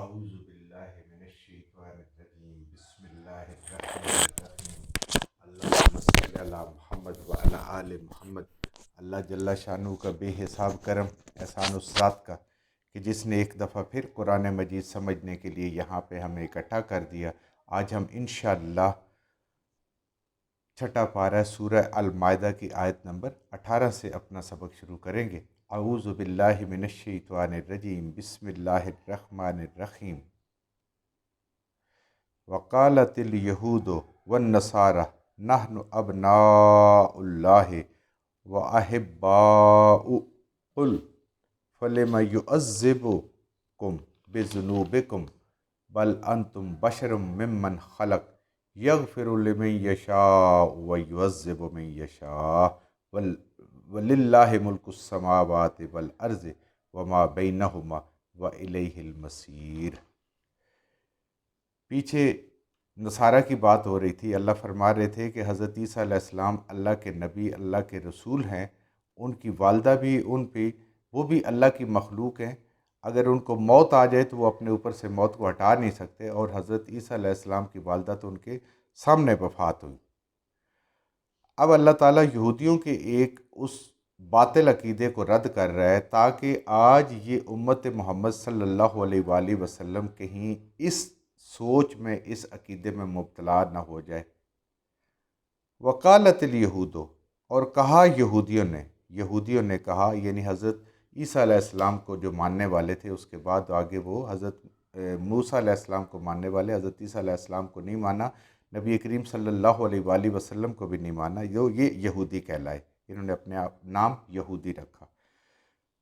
اعوذ باللہ من الشیطان الرجیم بسم اللہ الرحمن الرحیم اللہم صلی علی محمد وعلی آل محمد۔ اللہ جل شانہ کا بے حساب کرم احسان اس ذات کا کہ جس نے ایک دفعہ پھر قرآن مجید سمجھنے کے لیے یہاں پہ ہمیں اکٹھا کر دیا۔ آج ہم انشاءاللہ چھٹا پارہ سورہ المائدہ کی آیت نمبر 18 سے اپنا سبق شروع کریں گے۔ اعوذ باللہ من الشیطان الرجیم بسم اللہ الرحمن الرحیم۔ وقالت الیہود والنصارى نحن ابناء اللہ واحباؤ قل فلم يعذبكم بذنوبكم بل انتم بشر ممن خلق یغفر لمن یشاء ویعذب من یشاء وللہ ملک السماوات والارض وما بینہما والیہ المصیر۔ پیچھے نصارہ کی بات ہو رہی تھی۔ اللہ فرما رہے تھے کہ حضرت عیسیٰ علیہ السلام اللہ کے نبی، اللہ کے رسول ہیں۔ ان کی والدہ بھی وہ بھی اللہ کی مخلوق ہیں۔ اگر ان کو موت آ جائے تو وہ اپنے اوپر سے موت کو ہٹا نہیں سکتے، اور حضرت عیسیٰ علیہ السلام کی والدہ تو ان کے سامنے وفات ہوئی۔ اب اللہ تعالیٰ یہودیوں کے ایک اس باطل عقیدے کو رد کر رہا ہے تاکہ آج یہ امت محمد صلی اللہ علیہ وآلہ وسلم کہیں اس سوچ میں، اس عقیدے میں مبتلا نہ ہو جائے۔ وقالت الیہود، اور کہا یہودیوں نے کہا، یعنی حضرت عیسیٰ علیہ السلام کو جو ماننے والے تھے، اس کے بعد آگے وہ حضرت موسیٰ علیہ السلام کو ماننے والے، حضرت عیسیٰ علیہ السلام کو نہیں مانا، نبی کریم صلی اللہ علیہ وآلہ وسلم کو بھی نہیں مانا، یہ یہودی کہلائے۔ انہوں نے اپنے نام یہودی رکھا۔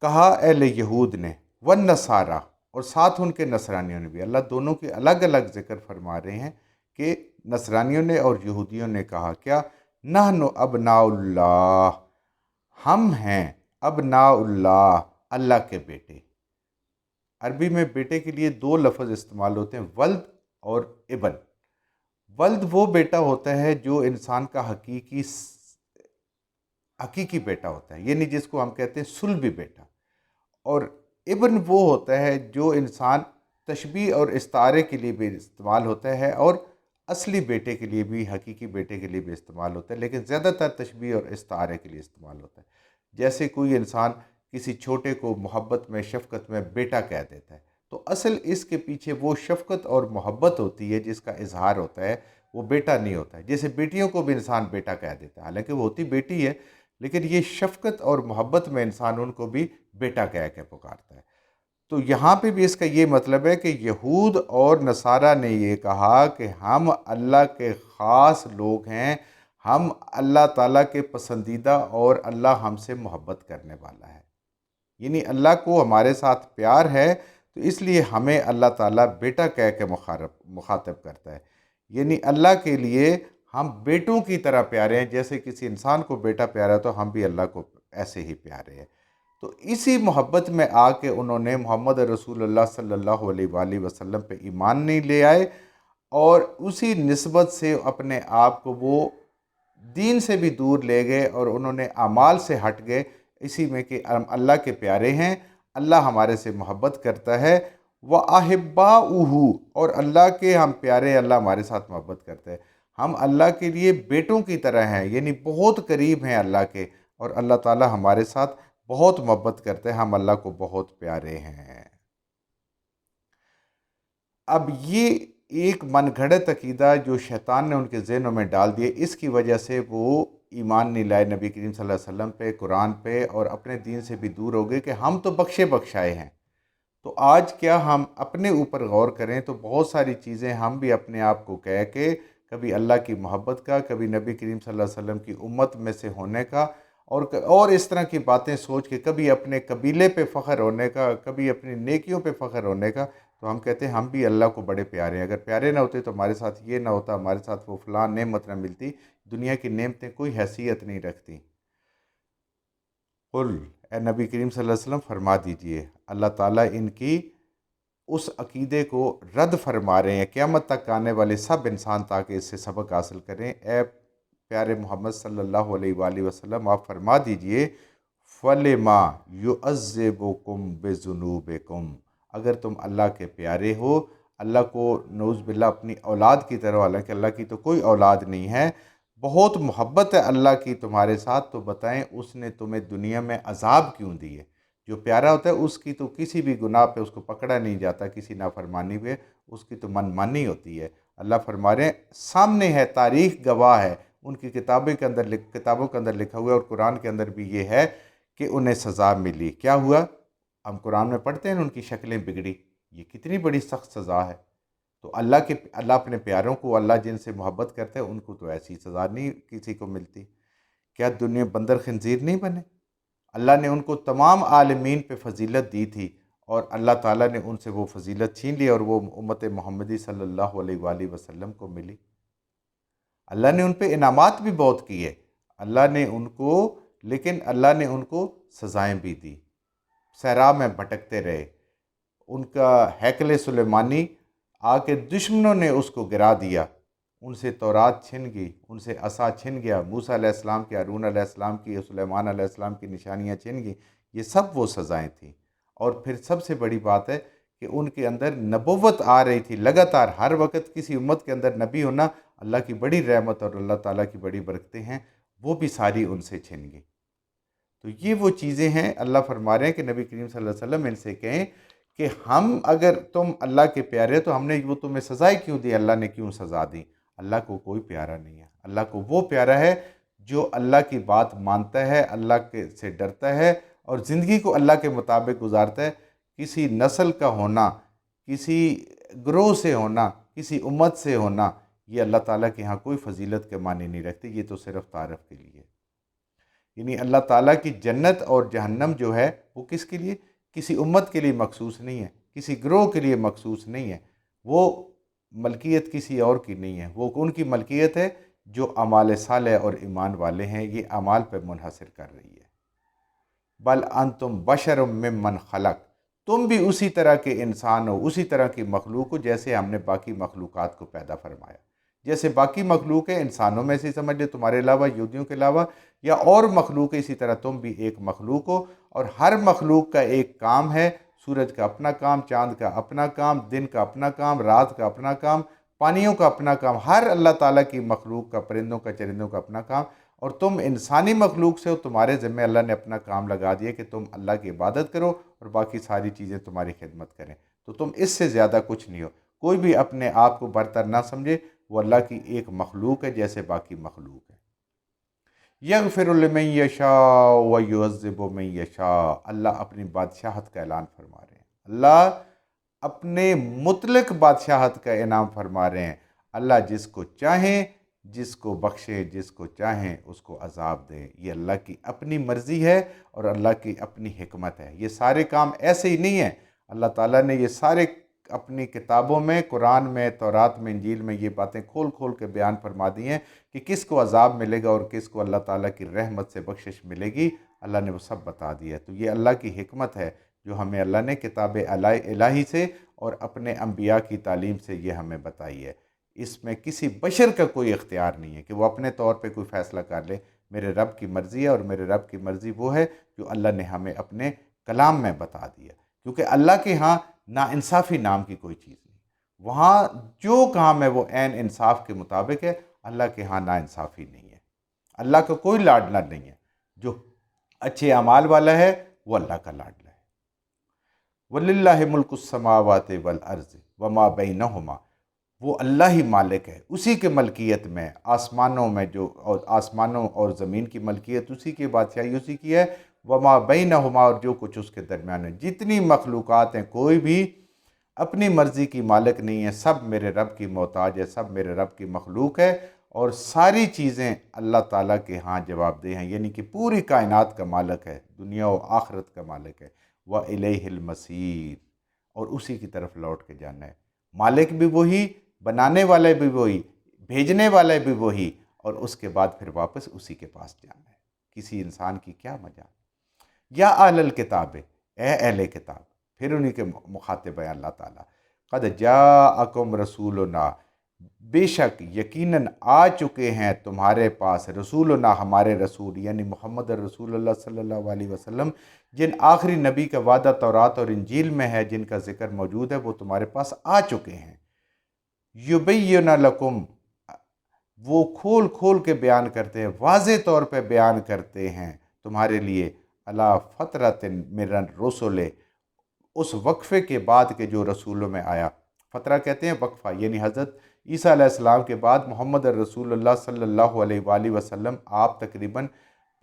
کہا اہل یہود نے، والنصارى، اور ساتھ ان کے نصرانیوں نے بھی۔ اللہ دونوں کے الگ الگ ذکر فرما رہے ہیں کہ نصرانیوں نے اور یہودیوں نے کہا کیا؟ نحن ابناء اللہ، ہم ہیں ابناء اللہ، اللہ کے بیٹے۔ عربی میں بیٹے کے لیے دو لفظ استعمال ہوتے ہیں، ولد اور ابن۔ ولد وہ بیٹا ہوتا ہے جو انسان کا حقیقی بیٹا ہوتا ہے، یعنی جس کو ہم کہتے ہیں صلبی بیٹا، اور ابن وہ ہوتا ہے جو انسان تشبیہ اور استعارے کے لیے بھی استعمال ہوتا ہے، اور اصلی بیٹے کے لیے بھی، حقیقی بیٹے کے لیے بھی استعمال ہوتا ہے، لیکن زیادہ تر تشبیہ اور استعارے کے لیے استعمال ہوتا ہے۔ جیسے کوئی انسان کسی چھوٹے کو محبت میں، شفقت میں بیٹا کہہ دیتا ہے، تو اصل اس کے پیچھے وہ شفقت اور محبت ہوتی ہے جس کا اظہار ہوتا ہے، وہ بیٹا نہیں ہوتا ہے۔ جیسے بیٹیوں کو بھی انسان بیٹا کہہ دیتا ہے، حالانکہ وہ ہوتی بیٹی ہے، لیکن یہ شفقت اور محبت میں انسان ان کو بھی بیٹا کہہ کے پکارتا ہے۔ تو یہاں پہ بھی اس کا یہ مطلب ہے کہ یہود اور نصارہ نے یہ کہا کہ ہم اللہ کے خاص لوگ ہیں، ہم اللہ تعالیٰ کے پسندیدہ، اور اللہ ہم سے محبت کرنے والا ہے، یعنی اللہ کو ہمارے ساتھ پیار ہے، تو اس لیے ہمیں اللہ تعالیٰ بیٹا کہہ کے مخاطب کرتا ہے۔ یعنی اللہ کے لیے ہم بیٹوں کی طرح پیارے ہیں، جیسے کسی انسان کو بیٹا پیارا ہے تو ہم بھی اللہ کو ایسے ہی پیارے ہیں۔ تو اسی محبت میں آ کے انہوں نے محمد رسول اللہ صلی اللہ علیہ وآلہ وسلم پہ ایمان نہیں لے آئے، اور اسی نسبت سے اپنے آپ کو وہ دین سے بھی دور لے گئے، اور انہوں نے اعمال سے ہٹ گئے، اسی میں کہ ہم اللہ کے پیارے ہیں، اللہ ہمارے سے محبت کرتا ہے، وَأَحِبَّاؤُهُ، اور اللہ کے ہم پیارے ہیں، اللہ ہمارے ساتھ محبت کرتا ہے۔ ہم اللہ کے لیے بیٹوں کی طرح ہیں، یعنی بہت قریب ہیں اللہ کے، اور اللہ تعالیٰ ہمارے ساتھ بہت محبت کرتے ہیں، ہم اللہ کو بہت پیارے ہیں۔ اب یہ ایک من گھڑت عقیدہ جو شیطان نے ان کے ذہنوں میں ڈال دیے، اس کی وجہ سے وہ ایمان نہیں لائے نبی کریم صلی اللہ علیہ وسلم پہ، قرآن پہ، اور اپنے دین سے بھی دور ہو گئے کہ ہم تو بخشے بخشائے ہیں۔ تو آج کیا ہم اپنے اوپر غور کریں تو بہت ساری چیزیں ہم بھی اپنے آپ کو کہہ کے، کبھی اللہ کی محبت کا، کبھی نبی کریم صلی اللہ علیہ وسلم کی امت میں سے ہونے کا، اور اس طرح کی باتیں سوچ کے کبھی اپنے قبیلے پہ فخر ہونے کا، کبھی اپنی نیکیوں پہ فخر ہونے کا، تو ہم کہتے ہیں ہم بھی اللہ کو بڑے پیارے ہیں۔ اگر پیارے نہ ہوتے تو ہمارے ساتھ یہ نہ ہوتا، ہمارے ساتھ وہ فلاں نعمت نہ ملتی۔ دنیا کی نعمتیں کوئی حیثیت نہیں رکھتی۔ قل، اے نبی کریم صلی اللہ علیہ وسلم فرما دیجئے، اللہ تعالیٰ ان کی اس عقیدے کو رد فرما رہے ہیں، قیامت تک آنے والے سب انسان تاکہ اس سے سبق حاصل کریں۔ اے پیارے محمد صلی اللہ علیہ وآلہ وسلم، آپ فرما دیجئے، فَلِمَا يُعَذِّبُكُم بِذُنُوبِكُم، اگر تم اللہ کے پیارے ہو، اللہ کو نعوذ باللہ اپنی اولاد کی طرح، حالانکہ اللہ کی تو کوئی اولاد نہیں ہے، بہت محبت ہے اللہ کی تمہارے ساتھ، تو بتائیں اس نے تمہیں دنیا میں عذاب کیوں دیے؟ جو پیارا ہوتا ہے اس کی تو کسی بھی گناہ پہ اس کو پکڑا نہیں جاتا، کسی نافرمانی پہ اس کی تو من مانی ہوتی ہے۔ اللہ فرما رہے ہیں سامنے ہے، تاریخ گواہ ہے، ان کی کتابوں کے اندر لکھا ہوا ہے، اور قرآن کے اندر بھی یہ ہے کہ انہیں سزا ملی۔ کیا ہوا؟ ہم قرآن میں پڑھتے ہیں ان کی شکلیں بگڑی، یہ کتنی بڑی سخت سزا ہے۔ تو اللہ اپنے پیاروں کو، اللہ جن سے محبت کرتے ہیں ان کو تو ایسی سزا نہیں کسی کو ملتی۔ کیا دنیا بندر خنزیر نہیں بنے؟ اللہ نے ان کو تمام عالمین پہ فضیلت دی تھی، اور اللہ تعالیٰ نے ان سے وہ فضیلت چھین لی، اور وہ امت محمدی صلی اللہ علیہ وآلہ وسلم کو ملی۔ اللہ نے ان پہ انعامات بھی بہت کیے، لیکن اللہ نے ان کو سزائیں بھی دی۔ صحرا میں بھٹکتے رہے، ان کا ہیکل سلیمانی آ کے دشمنوں نے اس کو گرا دیا، ان سے تورات چھن گئی، ان سے عصا چھن گیا، موسیٰ علیہ السلام کی، ہارون علیہ السلام کی، سلیمان علیہ السلام کی نشانیاں چھن گئیں۔ یہ سب وہ سزائیں تھیں۔ اور پھر سب سے بڑی بات ہے کہ ان کے اندر نبوت آ رہی تھی لگاتار، ہر وقت کسی امت کے اندر نبی ہونا اللہ کی بڑی رحمت اور اللہ تعالیٰ کی بڑی برکتیں ہیں، وہ بھی ساری ان سے چھن گئی۔ تو یہ وہ چیزیں ہیں، اللہ فرما رہے ہیں کہ نبی کریم صلی اللہ علیہ وسلم ان سے کہیں کہ اگر تم اللہ کے پیارے تو ہم نے وہ تمہیں سزائیں کیوں دی، اللہ نے کیوں سزا دی؟ اللہ کو کوئی پیارا نہیں ہے، اللہ کو وہ پیارا ہے جو اللہ کی بات مانتا ہے، اللہ کے سے ڈرتا ہے، اور زندگی کو اللہ کے مطابق گزارتا ہے۔ کسی نسل کا ہونا، کسی گروہ سے ہونا، کسی امت سے ہونا، یہ اللہ تعالیٰ کے ہاں کوئی فضیلت کے معنی نہیں رکھتے، یہ تو صرف تعارف کے لیے۔ یعنی اللہ تعالیٰ کی جنت اور جہنم جو ہے وہ کس کے لیے؟ کسی امت کے لیے مخصوص نہیں ہے، کسی گروہ کے لیے مخصوص نہیں ہے، وہ ملکیت کسی اور کی نہیں ہے، وہ ان کی ملکیت ہے جو اعمال صالح اور ایمان والے ہیں، یہ اعمال پہ منحصر کر رہی ہے۔ بل انتم بشر ممن خلق، تم بھی اسی طرح کے انسان ہو، اسی طرح کی مخلوق ہو جیسے ہم نے باقی مخلوقات کو پیدا فرمایا۔ جیسے باقی مخلوق ہے انسانوں میں سے سمجھ لے، تمہارے علاوہ، یہودیوں کے علاوہ، یا اور مخلوق ہے، اسی طرح تم بھی ایک مخلوق ہو، اور ہر مخلوق کا ایک کام ہے۔ سورج کا اپنا کام، چاند کا اپنا کام، دن کا اپنا کام، رات کا اپنا کام، پانیوں کا اپنا کام، ہر اللہ تعالیٰ کی مخلوق کا، پرندوں کا، چرندوں کا اپنا کام، اور تم انسانی مخلوق سے ہو، تمہارے ذمہ اللہ نے اپنا کام لگا دیا کہ تم اللہ کی عبادت کرو اور باقی ساری چیزیں تمہاری خدمت کریں۔ تو تم اس سے زیادہ کچھ نہیں ہو۔ کوئی بھی اپنے آپ کو برتر نہ سمجھے، وہ اللہ کی ایک مخلوق ہے جیسے باقی مخلوق ہے۔ یغفر لمن یشاء ویعذب من یشاء، اللہ اپنی بادشاہت کا اعلان فرما رہے ہیں، اللہ اپنے مطلق بادشاہت کا انعام فرما رہے ہیں۔ اللہ جس کو چاہیں جس کو بخشے، جس کو چاہیں اس کو عذاب دے، یہ اللہ کی اپنی مرضی ہے اور اللہ کی اپنی حکمت ہے۔ یہ سارے کام ایسے ہی نہیں ہیں، اللہ تعالیٰ نے یہ سارے اپنی کتابوں میں، قرآن میں، تورات میں، انجیل میں یہ باتیں کھول کھول کے بیان فرما دی ہیں کہ کس کو عذاب ملے گا اور کس کو اللہ تعالیٰ کی رحمت سے بخشش ملے گی، اللہ نے وہ سب بتا دیا ہے۔ تو یہ اللہ کی حکمت ہے جو ہمیں اللہ نے کتاب الہی سے اور اپنے انبیاء کی تعلیم سے یہ ہمیں بتائی ہے۔ اس میں کسی بشر کا کوئی اختیار نہیں ہے کہ وہ اپنے طور پہ کوئی فیصلہ کر لے، میرے رب کی مرضی ہے، اور میرے رب کی مرضی وہ ہے جو اللہ نے ہمیں اپنے کلام میں بتا دیا۔ کیونکہ اللہ کے ہاں ناانصافی نام کی کوئی چیز نہیں، وہاں جو کام ہے وہ عین انصاف کے مطابق ہے، اللہ کے ہاں ناانصافی نہیں ہے، اللہ کا کوئی لاڈلا نہیں ہے۔ جو اچھے اعمال والا ہے وہ اللہ کا لاڈلا ہے۔ وَلِلَّهِ مُلْكُ السَّمَاوَاتِ وَالْأَرْضِ وَمَا بَيْنَهُمَا، وہ اللہ ہی مالک ہے، اسی کے ملکیت میں، آسمانوں میں اور آسمانوں اور زمین کی ملکیت اسی کی، بادشاہی اسی کی ہے، وما بینہما، اور جو کچھ اس کے درمیان ہے، جتنی مخلوقات ہیں کوئی بھی اپنی مرضی کی مالک نہیں ہے، سب میرے رب کی محتاج ہے، سب میرے رب کی مخلوق ہے، اور ساری چیزیں اللہ تعالیٰ کے ہاں جواب دہ ہیں، یعنی کہ پوری کائنات کا مالک ہے، دنیا و آخرت کا مالک ہے۔ وَإِلَيْهِ الْمَصِيرُ، اور اسی کی طرف لوٹ کے جانا ہے۔ مالک بھی وہی، بنانے والے بھی وہی، بھیجنے والے بھی وہی، اور اس کے بعد پھر واپس اسی کے پاس جانا ہے۔ کسی انسان کی کیا مجال؟ یا اہل الکتاب، اے اہل کتاب، پھر انہی کے مخاطب ہے اللہ تعالیٰ، قد جاءکم رسولنا، بے شک یقیناً آ چکے ہیں تمہارے پاس رسولنا ہمارے رسول، یعنی محمد رسول اللہ صلی اللہ علیہ وسلم، جن آخری نبی کا وعدہ تورات اور انجیل میں ہے، جن کا ذکر موجود ہے، وہ تمہارے پاس آ چکے ہیں۔ یبین لکم، وہ کھول کھول کے بیان کرتے ہیں، واضح طور پہ بیان کرتے ہیں تمہارے لیے، علی فترۃ من الرسل، اس وقفے کے بعد کے جو رسولوں میں آیا۔ فترہ کہتے ہیں وقفہ، یعنی حضرت عیسیٰ علیہ السلام کے بعد محمد الرسول اللہ صلی اللہ علیہ وآلہ وسلم آپ تقریباً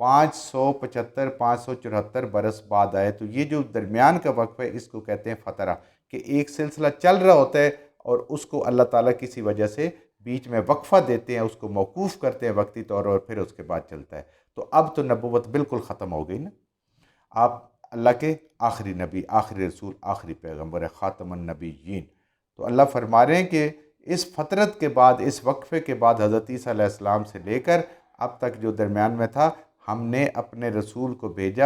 575 574 برس بعد آئے۔ تو یہ جو درمیان کا وقفہ ہے اس کو کہتے ہیں فترہ، کہ ایک سلسلہ چل رہا ہوتا ہے اور اس کو اللہ تعالیٰ کسی وجہ سے بیچ میں وقفہ دیتے ہیں، اس کو موقوف کرتے ہیں وقتی طور، اور پھر اس کے بعد چلتا ہے۔ تو اب تو نبوت بالکل ختم ہو گئی نا، آپ اللہ کے آخری نبی، آخری رسول، آخری پیغمبر ہے، خاتم النبیین۔ تو اللہ فرما رہے ہیں کہ اس فترت کے بعد، اس وقفے کے بعد، حضرت عیسیٰ علیہ السلام سے لے کر اب تک جو درمیان میں تھا، ہم نے اپنے رسول کو بھیج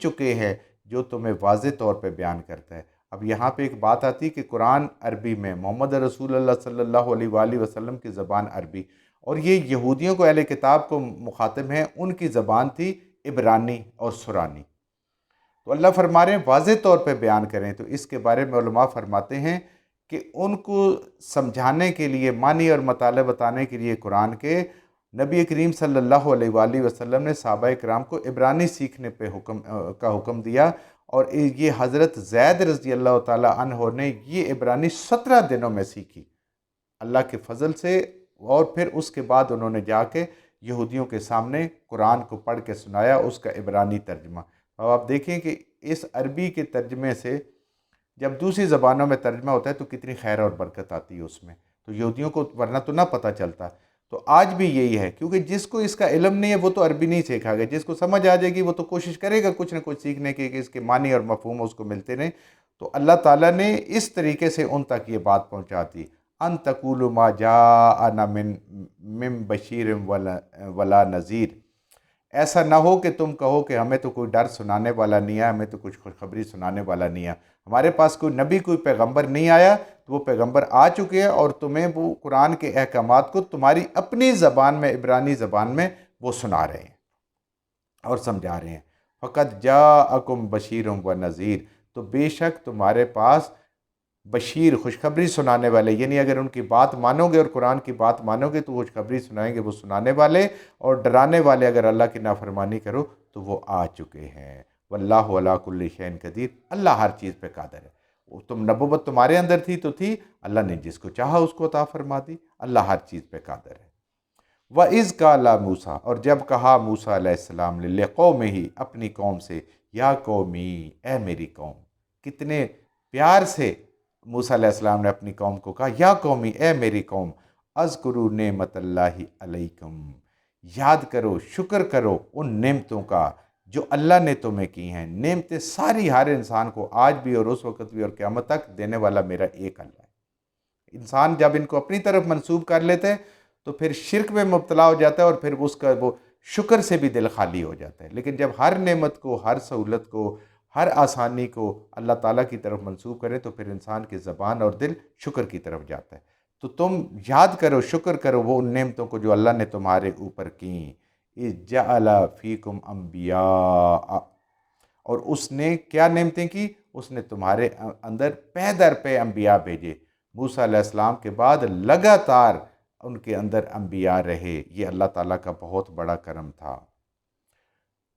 چکے ہیں جو تمہیں واضح طور پہ بیان کرتا ہے۔ اب یہاں پہ ایک بات آتی کہ قرآن عربی میں، محمد رسول اللہ صلی اللہ علیہ وآلہ وسلم کی زبان عربی، اور یہ یہودیوں کو، اہل کتاب کو مخاطب ہیں، ان کی زبان تھی عبرانی اور سرانی۔ تو اللہ فرما رہے ہیں واضح طور پہ بیان کریں۔ تو اس کے بارے میں علماء فرماتے ہیں کہ ان کو سمجھانے کے لیے، معنی اور مطالب بتانے کے لیے قرآن کے، نبی کریم صلی اللہ علیہ وآلہ وسلم نے صحابہ کرام کو عبرانی سیکھنے پہ حکم دیا، اور یہ حضرت زید رضی اللہ تعالی عنہ نے یہ عبرانی 17 دنوں میں سیکھی اللہ کے فضل سے، اور پھر اس کے بعد انہوں نے جا کے یہودیوں کے سامنے قرآن کو پڑھ کے سنایا، اس کا عبرانی ترجمہ۔ اب آپ دیکھیں کہ اس عربی کے ترجمے سے جب دوسری زبانوں میں ترجمہ ہوتا ہے تو کتنی خیر اور برکت آتی ہے اس میں، تو یہودیوں کو ورنہ تو نہ پتہ چلتا۔ تو آج بھی یہی ہے، کیونکہ جس کو اس کا علم نہیں ہے وہ تو عربی نہیں سیکھا گیا، جس کو سمجھ آ جائے گی وہ تو کوشش کرے گا کچھ نہ کچھ سیکھنے کی، کہ اس کے معنی اور مفہوم اس کو ملتے رہیں۔ تو اللہ تعالیٰ نے اس طریقے سے ان تک یہ بات پہنچا دی، ان تقولوا ما جاءنا من بشیر ولا نذیر، ایسا نہ ہو کہ تم کہو کہ ہمیں تو کوئی ڈر سنانے والا نہیں ہے، ہمیں تو کچھ خوشخبری سنانے والا نہیں ہے، ہمارے پاس کوئی نبی، کوئی پیغمبر نہیں آیا، تو وہ پیغمبر آ چکے ہیں اور تمہیں وہ قرآن کے احکامات کو تمہاری اپنی زبان میں، عبرانی زبان میں وہ سنا رہے ہیں اور سمجھا رہے ہیں۔ فقط جاءکم بشیر و نذیر، تو بے شک تمہارے پاس بشیر، خوشخبری سنانے والے، یعنی اگر ان کی بات مانو گے اور قرآن کی بات مانو گے تو خوشخبری سنائیں گے وہ سنانے والے، اور ڈرانے والے اگر اللہ کی نافرمانی کرو تو وہ آ چکے ہیں۔ واللہ علی کل شیء قدیر، اللہ ہر چیز پہ قادر ہے۔ وہ نبوت تمہارے اندر تھی تو تھی، اللہ نے جس کو چاہا اس کو عطا فرما دی، اللہ ہر چیز پہ قادر ہے۔ وَإِذْ قَالَ مُوسیٰ، اور جب کہا موسیٰ علیہ السلام نے، لِقَوْمِهِ، اپنی قوم سے، یا قومی، اے میری قوم، کتنے پیار سے موسیٰ علیہ السلام نے اپنی قوم کو کہا، یا قومی، اے میری قوم، اذکروا نعمت اللہ علیکم، یاد کرو، شکر کرو ان نعمتوں کا جو اللہ نے تمہیں کی ہیں۔ نعمتیں ساری ہر انسان کو آج بھی اور اس وقت بھی اور قیامت تک دینے والا میرا ایک اللہ ہے۔ انسان جب ان کو اپنی طرف منسوب کر لیتے ہیں تو پھر شرک میں مبتلا ہو جاتا ہے، اور پھر اس کا وہ شکر سے بھی دل خالی ہو جاتا ہے۔ لیکن جب ہر نعمت کو، ہر سہولت کو، ہر آسانی کو اللہ تعالیٰ کی طرف منسوب کریں تو پھر انسان کی زبان اور دل شکر کی طرف جاتا ہے۔ تو تم یاد کرو، شکر کرو وہ ان نعمتوں کو جو اللہ نے تمہارے اوپر کیں۔ اِذْ جَعَلَ فِيكُمْ انبیاء، اور اس نے کیا نعمتیں کی؟ اس نے تمہارے اندر پے در پہ انبیاء بھیجے۔ موسیٰ علیہ السلام کے بعد لگاتار ان کے اندر انبیاء رہے، یہ اللہ تعالیٰ کا بہت بڑا کرم تھا۔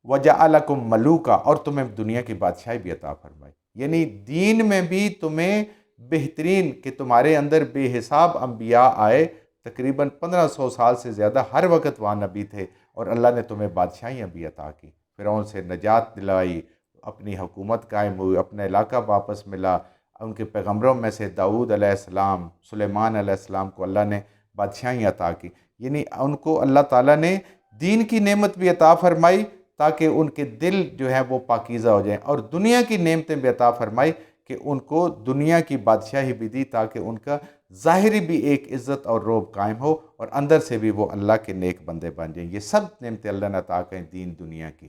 وَجَعَلَكُمْ مَلُوكًا، اور تمہیں دنیا کی بادشاہی بھی عطا فرمائی، یعنی دین میں بھی تمہیں بہترین، کہ تمہارے اندر بے حساب انبیاء آئے، تقریباً 1500 سال سے زیادہ ہر وقت وہاں نبی تھے، اور اللہ نے تمہیں بادشاہیاں بھی عطا کی، فرعون سے نجات دلائی، اپنی حکومت قائم ہوئی، اپنا علاقہ واپس ملا۔ ان کے پیغمبروں میں سے داؤد علیہ السلام، سلیمان علیہ السلام کو اللہ نے بادشاہیاں عطا کی، یعنی ان کو اللہ تعالیٰ نے دین کی نعمت بھی عطا فرمائی تاکہ ان کے دل جو ہیں وہ پاکیزہ ہو جائیں، اور دنیا کی نعمتیں بھی عطا فرمائی کہ ان کو دنیا کی بادشاہی بھی دی تاکہ ان کا ظاہری بھی ایک عزت اور روب قائم ہو، اور اندر سے بھی وہ اللہ کے نیک بندے بن جائیں۔ یہ سب نعمتیں اللہ نے عطا کریں دین دنیا کی۔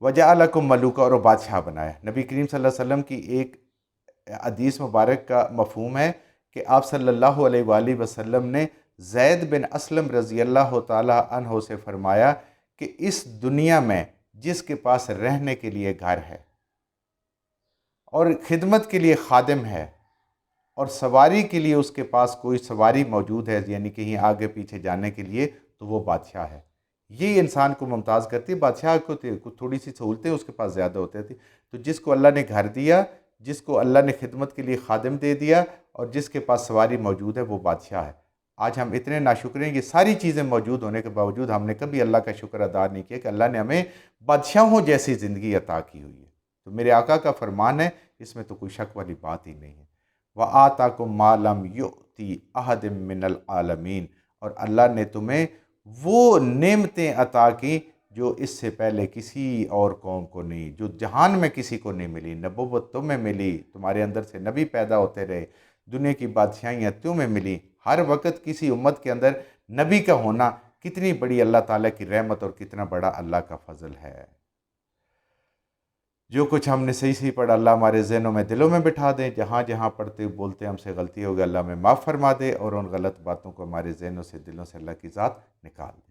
وَجَعَلَكُمْ مَلُوكًا، اور وہ بادشاہ بنایا۔ نبی کریم صلی اللہ علیہ وسلم کی ایک حدیث مبارک کا مفہوم ہے کہ آپ صلی اللہ علیہ وآلہ وسلم نے زید بن اسلم رضی اللہ تعالی عنہ سے فرمایا کہ اس دنیا میں جس کے پاس رہنے کے لیے گھر ہے اور خدمت کے لیے خادم ہے اور سواری کے لیے اس کے پاس کوئی سواری موجود ہے، یعنی کہیں آگے پیچھے جانے کے لیے، تو وہ بادشاہ ہے۔ یہ انسان کو ممتاز کرتی ہے۔ بادشاہ کو تھوڑی سی سہولتیں اس کے پاس زیادہ ہوتی تھی، تو جس کو اللہ نے گھر دیا، جس کو اللہ نے خدمت کے لیے خادم دے دیا اور جس کے پاس سواری موجود ہے، وہ بادشاہ ہے۔ آج ہم اتنے ناشکر ہیں، یہ ساری چیزیں موجود ہونے کے باوجود ہم نے کبھی اللہ کا شکر ادا نہیں کیا کہ اللہ نے ہمیں بادشاہوں جیسی زندگی عطا کی ہوئی ہے۔ تو میرے آقا کا فرمان ہے، اس میں تو کوئی شک والی بات ہی نہیں ہے۔ وَآتَاكُم مَا لَمْ يُؤْتِ أَحَدٍ مِّنَ الْعَالَمِينَ، اور اللہ نے تمہیں وہ نعمتیں عطا کی جو اس سے پہلے کسی اور قوم کو نہیں، جو جہان میں کسی کو نہیں ملی۔ نبوت تمہیں ملی، تمہارے اندر سے نبی پیدا ہوتے رہے، دنیا کی بادشاہیاں تمہیں ملی۔ ہر وقت کسی امت کے اندر نبی کا ہونا کتنی بڑی اللہ تعالیٰ کی رحمت اور کتنا بڑا اللہ کا فضل ہے۔ جو کچھ ہم نے صحیح پڑھا، اللہ ہمارے ذہنوں میں دلوں میں بٹھا دیں۔ جہاں جہاں پڑھتے بولتے ہم سے غلطی ہوگی، اللہ ہمیں معاف فرما دے اور ان غلط باتوں کو ہمارے ذہنوں سے دلوں سے اللہ کی ذات نکال دے۔